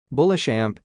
Bullish AMP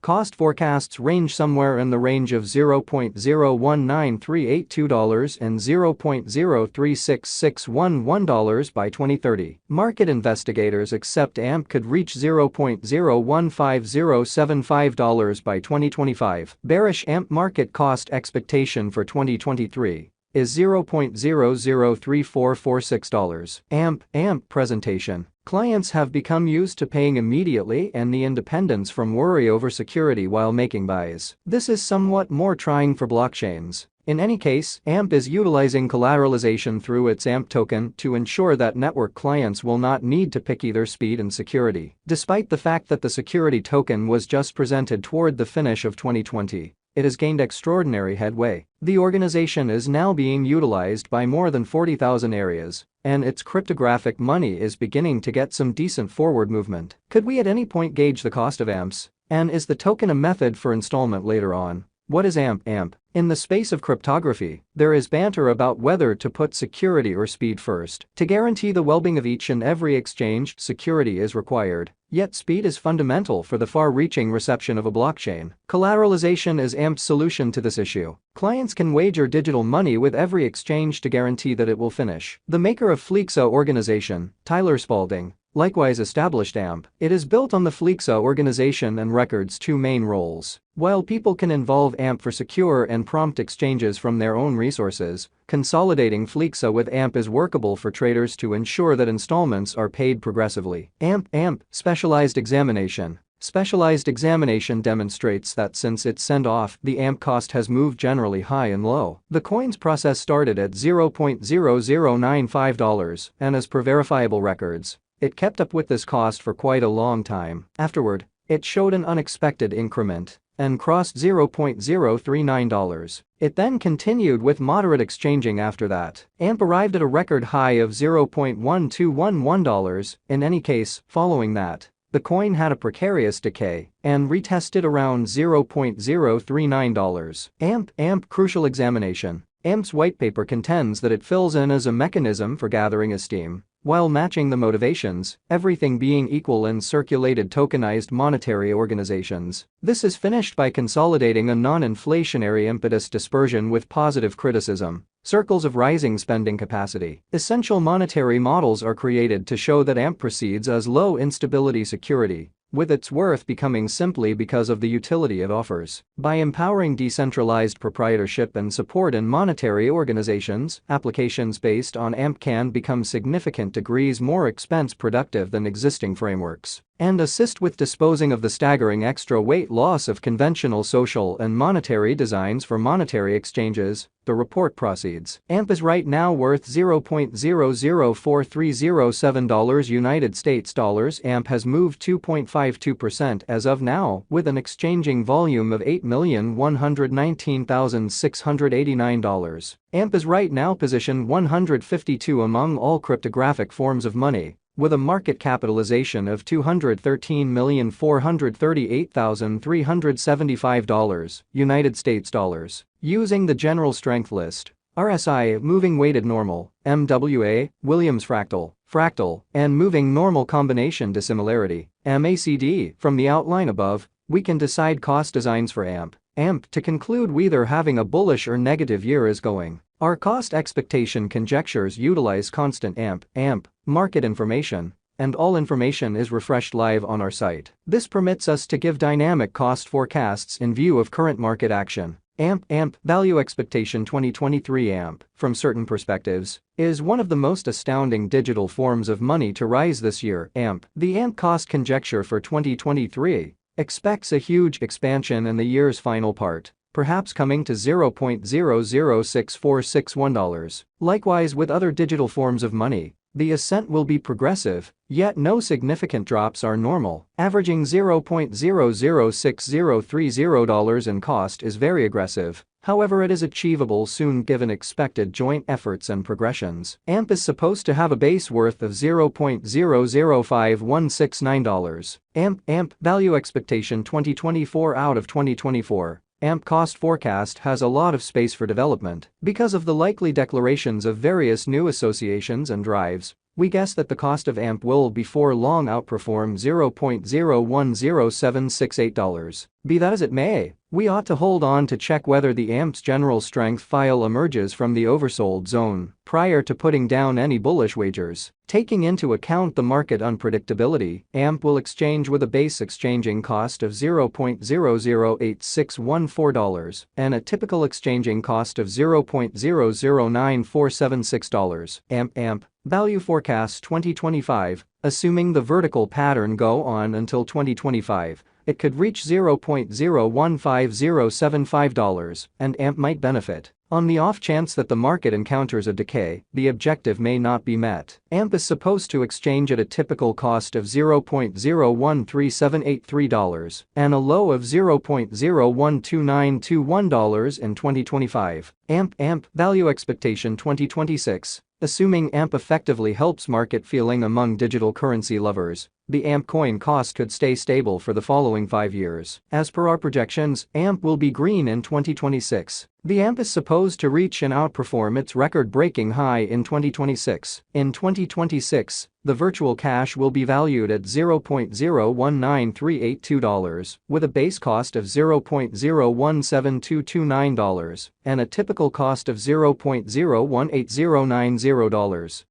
cost forecasts range somewhere in the range of $0.019382 and $0.036611 by 2030. Market investigators accept AMP could reach $0.015075 by 2025. Bearish AMP market cost expectation for 2023 is $0.003446. AMP presentation. Clients have become used to paying immediately and the independence from worry over security while making buys. This is somewhat more trying for blockchains. In any case, AMP is utilizing collateralization through its AMP token to ensure that network clients will not need to pick either speed and security. Despite the fact that the security token was just presented toward the finish of 2020, it has gained extraordinary headway. The organization is now being utilized by more than 40,000 areas, and its cryptographic money is beginning to get some decent forward movement. Could we at any point gauge the cost of AMPs? And is the token a method for installment later on? What is AMP? In the space of cryptography, there is banter about whether to put security or speed first. To guarantee the well-being of each and every exchange, security is required. Yet speed is fundamental for the far-reaching reception of a blockchain. Collateralization is AMP's solution to this issue. Clients can wager digital money with every exchange to guarantee that it will finish. The maker of Fleexa organization, Tyler Spalding, likewise established AMP. It is built on the Fleexa organization and records two main roles. While people can involve AMP for secure and prompt exchanges from their own resources, consolidating Fleexa with AMP is workable for traders to ensure that installments are paid progressively. AMP Specialized examination. Specialized examination demonstrates that since its send-off, the AMP cost has moved generally high and low. The coin's process started at $0.0095, and as per verifiable records, it kept up with this cost for quite a long time. Afterward, it showed an unexpected increment and crossed $0.039. It then continued with moderate exchanging after that. AMP arrived at a record high of $0.1211. In any case, following that, the coin had a precarious decay and retested around $0.039. AMP crucial examination. AMP's whitepaper contends that it fills in as a mechanism for gathering esteem, while matching the motivations, everything being equal in circulated tokenized monetary organizations. This is finished by consolidating a non-inflationary impetus dispersion with positive criticism, circles of rising spending capacity. Essential monetary models are created to show that AMP proceeds as low instability security, with its worth becoming simply because of the utility it offers. By empowering decentralized proprietorship and support in monetary organizations, applications based on AMP can become significant degrees more expense productive than existing frameworks, and assist with disposing of the staggering extra weight loss of conventional social and monetary designs for monetary exchanges. The report proceeds. AMP is right now worth $0.004307 United States dollars. AMP has moved 2.52% as of now, with an exchanging volume of $8,119,689. AMP is right now positioned 152 among all cryptographic forms of money, with a market capitalization of $213,438,375 United States dollars. Using the general strength list, RSI, moving weighted normal, MWA, Williams fractal, and moving normal combination dissimilarity, MACD, from the outline above, we can decide cost designs for AMP. To conclude whether having a bullish or negative year is going. Our cost expectation conjectures utilize constant AMP market information, and all information is refreshed live on our site. This permits us to give dynamic cost forecasts in view of current market action. AMP value expectation 2023. AMP, from certain perspectives, is one of the most astounding digital forms of money to rise this year. The AMP cost conjecture for 2023 expects a huge expansion in the year's final part, perhaps coming to $0.006461. Likewise with other digital forms of money, the ascent will be progressive, yet no significant drops are normal. Averaging $0.006030 in cost is very aggressive, however it is achievable soon given expected joint efforts and progressions. AMP is supposed to have a base worth of $0.005169. AMP value expectation 2024 out of 2024. AMP cost forecast has a lot of space for development because of the likely declarations of various new associations and drives. We guess that the cost of AMP will before long outperform $0.010768. Be that as it may, we ought to hold on to check whether the AMP's general strength file emerges from the oversold zone prior to putting down any bullish wagers. Taking into account the market unpredictability, AMP will exchange with a base exchanging cost of $0.008614 and a typical exchanging cost of $0.009476. AMP Value Forecast 2025. Assuming the vertical pattern go on until 2025, it could reach $0.015075 and AMP might benefit. On the off chance that the market encounters a decay, the objective may not be met. AMP is supposed to exchange at a typical cost of $0.013783 and a low of $0.012921 in 2025. AMP Value Expectation 2026. Assuming AMP effectively helps market feeling among digital currency lovers, the AMP coin cost could stay stable for the following 5 years. As per our projections, AMP will be green in 2026. The AMP is supposed to reach and outperform its record-breaking high in 2026. In 2026, the virtual cash will be valued at $0.019382 with a base cost of $0.017229 and a typical cost of $0.018090.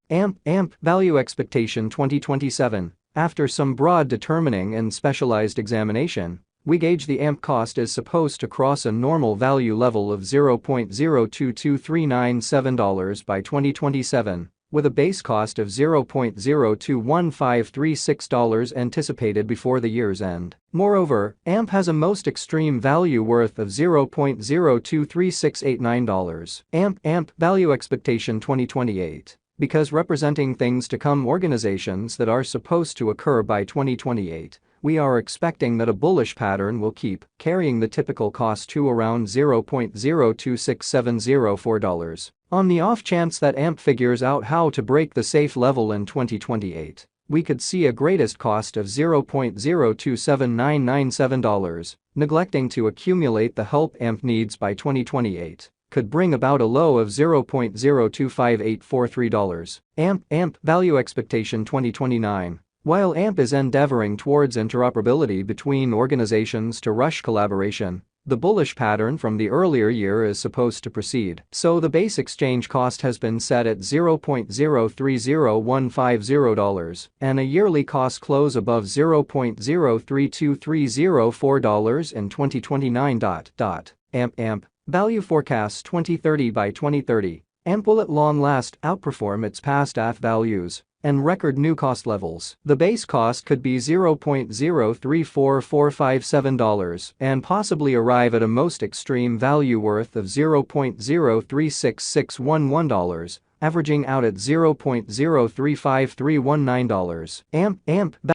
AMP Value Expectation 2027. After some broad determining and specialized examination, we gauge the AMP cost is supposed to cross a normal value level of $0.022397 by 2027, with a base cost of $0.021536 anticipated before the year's end. Moreover, AMP has a most extreme value worth of $0.023689. AMP Value Expectation 2028. Because representing things to come organizations that are supposed to occur by 2028, we are expecting that a bullish pattern will keep carrying the typical cost to around $0.026704. On the off chance that AMP figures out how to break the safe level in 2028, we could see a greatest cost of $0.027997. Neglecting to accumulate the help AMP needs by 2028 could bring about a low of $0.025843. AMP Value Expectation 2029. While AMP is endeavoring towards interoperability between organizations to rush collaboration, the bullish pattern from the earlier year is supposed to proceed. So the base exchange cost has been set at $0.030150 and a yearly cost close above $0.032304 in 2029. AMP Value Forecast 2030. By 2030, AMP will at long last outperform its past AF values and record new cost levels. The base cost could be $0.034457 and possibly arrive at a most extreme value worth of $0.036611, averaging out at $0.035319. AMP